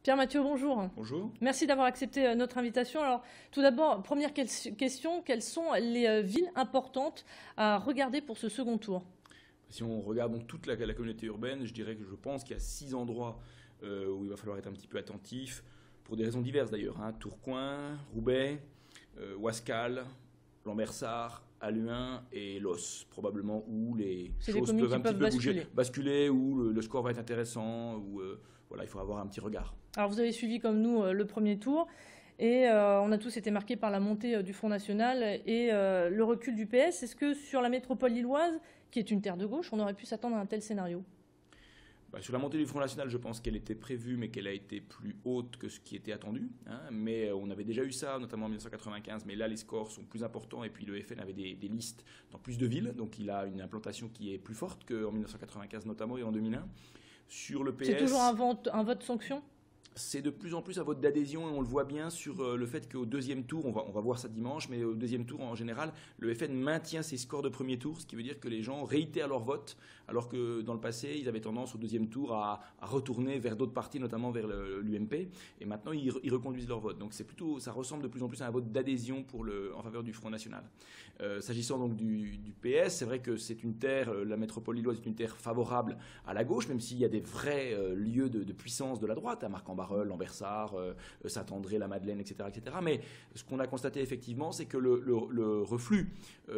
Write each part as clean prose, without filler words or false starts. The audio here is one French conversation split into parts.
Pierre Mathieu, bonjour. Bonjour. Merci d'avoir accepté notre invitation. Alors, tout d'abord, première question, quelles sont les villes importantes à regarder pour ce second tour? Si on regarde donc toute la communauté urbaine, je pense qu'il y a 6 endroits où il va falloir être un petit peu attentif, pour des raisons diverses d'ailleurs. Tourcoing, Roubaix, Ouascal, Lambersart, Halluin et Los, probablement, où les choses peuvent un petit peu basculer, où le score va être intéressant, où voilà, il faut avoir un petit regard. Alors vous avez suivi comme nous le premier tour, et on a tous été marqués par la montée du Front National et le recul du PS. Est-ce que sur la métropole lilloise, qui est une terre de gauche, on aurait pu s'attendre à un tel scénario? Sur la montée du Front National, je pense qu'elle était prévue, mais qu'elle a été plus haute que ce qui était attendu. Mais on avait déjà eu ça, notamment en 1995. Mais là, les scores sont plus importants. Et puis le FN avait des listes dans plus de villes. Donc il a une implantation qui est plus forte qu'en 1995 notamment et en 2001. Sur le PS... C'est toujours un vote sanction? C'est de plus en plus un vote d'adhésion et on le voit bien sur le fait qu'au deuxième tour, on va voir ça dimanche, mais au deuxième tour en général, le FN maintient ses scores de premier tour, ce qui veut dire que les gens réitèrent leur vote, alors que dans le passé, ils avaient tendance au deuxième tour à retourner vers d'autres partis, notamment vers l'UMP, et maintenant ils reconduisent leur vote. Donc ça ressemble de plus en plus à un vote d'adhésion en faveur du Front National. S'agissant donc du PS, c'est vrai que c'est une terre, la métropole lilloise est une terre favorable à la gauche, même s'il y a des vrais lieux de puissance de la droite, à Marc-en-Barœul, Lambersart, Saint-André, la Madeleine, etc., etc. Mais ce qu'on a constaté effectivement, c'est que le reflux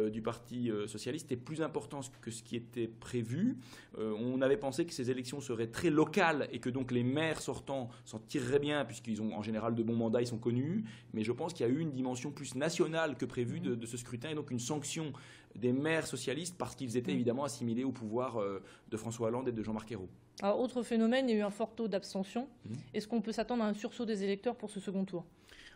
du Parti socialiste est plus important que ce qui était prévu. On avait pensé que ces élections seraient très locales et que donc les maires sortants s'en tireraient bien, puisqu'ils ont en général de bons mandats, ils sont connus. Mais je pense qu'il y a eu une dimension plus nationale que prévue de ce scrutin, et donc une sanction des maires socialistes parce qu'ils étaient évidemment assimilés au pouvoir de François Hollande et de Jean-Marc Ayrault. Alors, autre phénomène, il y a eu un fort taux d'abstention. Est-ce qu'on peut s'attendre à un sursaut des électeurs pour ce second tour?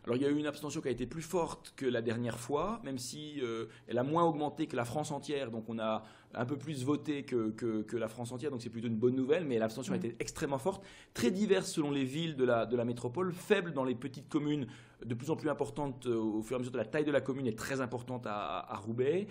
Alors il y a eu une abstention qui a été plus forte que la dernière fois, même si elle a moins augmenté que la France entière, donc on a un peu plus voté que la France entière, donc c'est plutôt une bonne nouvelle, mais l'abstention a été extrêmement forte, très diverse selon les villes de la métropole, faible dans les petites communes, de plus en plus importante au fur et à mesure de la taille de la commune est très importante à Roubaix.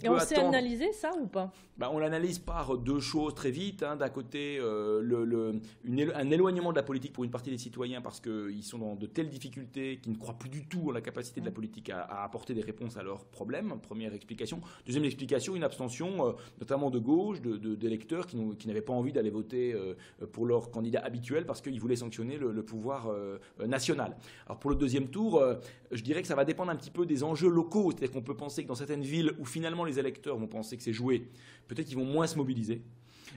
Et on sait analyser ça ou pas? On l'analyse par deux choses très vite. D'un côté, un éloignement de la politique pour une partie des citoyens parce qu'ils sont dans de telles difficultés qu'ils ne croient plus du tout en la capacité de la politique à apporter des réponses à leurs problèmes. Première explication. Deuxième explication, une abstention, notamment de gauche, d'électeurs qui n'avaient pas envie d'aller voter pour leur candidat habituel parce qu'ils voulaient sanctionner le pouvoir national. Alors pour le deuxième tour, je dirais que ça va dépendre un petit peu des enjeux locaux. C'est-à-dire qu'on peut penser que dans certaines villes où finalement les électeurs vont penser que c'est joué, peut-être qu'ils vont moins se mobiliser.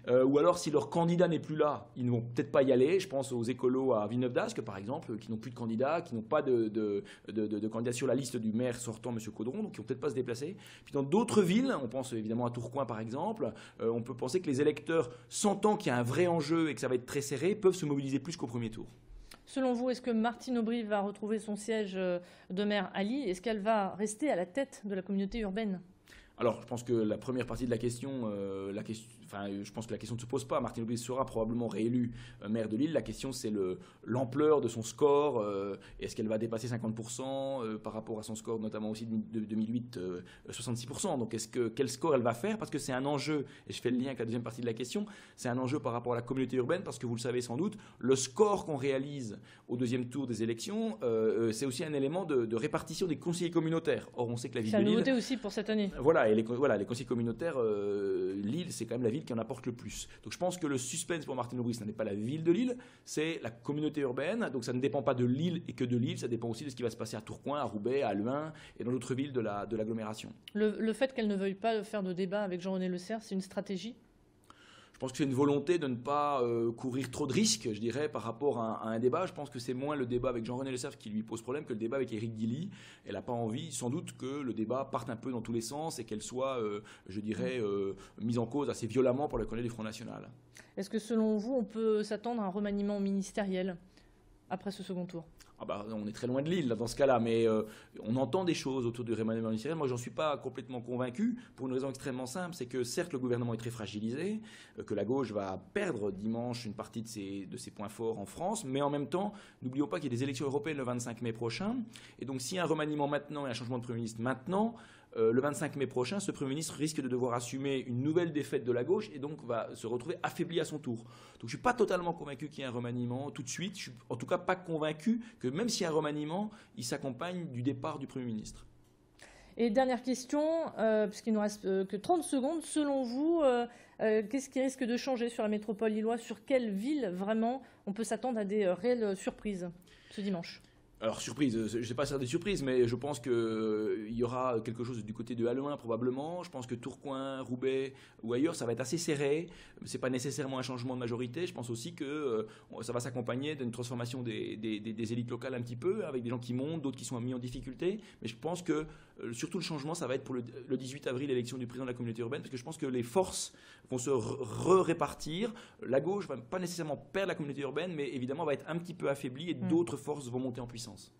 Ou alors, si leur candidat n'est plus là, ils ne vont peut-être pas y aller. Je pense aux écolos à Villeneuve-d'Ascq, par exemple, qui n'ont plus de candidats, qui n'ont pas de candidat sur la liste du maire sortant, M. Caudron, donc qui ne vont peut-être pas se déplacer. Puis dans d'autres villes, on pense évidemment à Tourcoing, par exemple, on peut penser que les électeurs, sentant qu'il y a un vrai enjeu et que ça va être très serré, peuvent se mobiliser plus qu'au premier tour. Selon vous, est-ce que Martine Aubry va retrouver son siège de maire à Lille? Est-ce qu'elle va rester à la tête de la communauté urbaine? Alors, je pense que la première partie de la question, je pense que la question ne se pose pas. Martine Aubry sera probablement réélue maire de Lille. La question, c'est l'ampleur de son score. Est-ce qu'elle va dépasser 50% par rapport à son score, notamment aussi de 2008, 66%. Donc, quel score elle va faire? Parce que c'est un enjeu, et je fais le lien avec la deuxième partie de la question, c'est un enjeu par rapport à la communauté urbaine, parce que vous le savez sans doute, le score qu'on réalise au deuxième tour des élections, c'est aussi un élément de répartition des conseillers communautaires. Or, on sait que la ville de Lille... C'est une nouveauté aussi pour cette année. Voilà, et les conseillers communautaires, Lille, c'est quand même la ville qui en apporte le plus. Donc je pense que le suspense pour Martine Aubry, ce n'est pas la ville de Lille, c'est la communauté urbaine. Donc ça ne dépend pas de Lille et que de Lille, ça dépend aussi de ce qui va se passer à Tourcoing, à Roubaix, à Halluin et dans d'autres villes de l'agglomération. Le fait qu'elle ne veuille pas faire de débat avec Jean-René Lecerf, c'est une stratégie? Je pense que c'est une volonté de ne pas courir trop de risques, je dirais, par rapport à un débat. Je pense que c'est moins le débat avec Jean-René Lecerf qui lui pose problème que le débat avec Éric Guilly. Elle n'a pas envie, sans doute, que le débat parte un peu dans tous les sens et qu'elle soit, je dirais, mise en cause assez violemment par le candidat du Front National. Est-ce que, selon vous, on peut s'attendre à un remaniement ministériel après ce second tour? On est très loin de Lille dans ce cas-là, mais on entend des choses autour du remaniement ministériel. Moi, j'en suis pas complètement convaincu, pour une raison extrêmement simple, c'est que certes, le gouvernement est très fragilisé, que la gauche va perdre dimanche une partie de ses points forts en France, mais en même temps, n'oublions pas qu'il y a des élections européennes le 25 mai prochain, et donc s'il y a un remaniement maintenant et un changement de Premier ministre maintenant, le 25 mai prochain, ce Premier ministre risque de devoir assumer une nouvelle défaite de la gauche et donc va se retrouver affaibli à son tour. Donc je ne suis pas totalement convaincu qu'il y ait un remaniement tout de suite. Je suis en tout cas pas convaincu que même s'il y a un remaniement, il s'accompagne du départ du Premier ministre. Et dernière question, puisqu'il ne nous reste que 30 secondes, selon vous, qu'est-ce qui risque de changer sur la métropole lilloise? Sur quelle ville, vraiment, on peut s'attendre à des réelles surprises ce dimanche? Alors, surprise, je ne sais pas si c'est des surprises, mais je pense qu'il y aura quelque chose du côté de Halluin probablement. Je pense que Tourcoing, Roubaix ou ailleurs, ça va être assez serré. Ce n'est pas nécessairement un changement de majorité. Je pense aussi que ça va s'accompagner d'une transformation des élites locales un petit peu, avec des gens qui montent, d'autres qui sont mis en difficulté. Mais je pense que surtout le changement, ça va être pour le 18 avril, l'élection du président de la communauté urbaine, parce que je pense que les forces vont se répartir. La gauche ne va pas nécessairement perdre la communauté urbaine, mais évidemment va être un petit peu affaiblie et d'autres forces vont monter en puissance.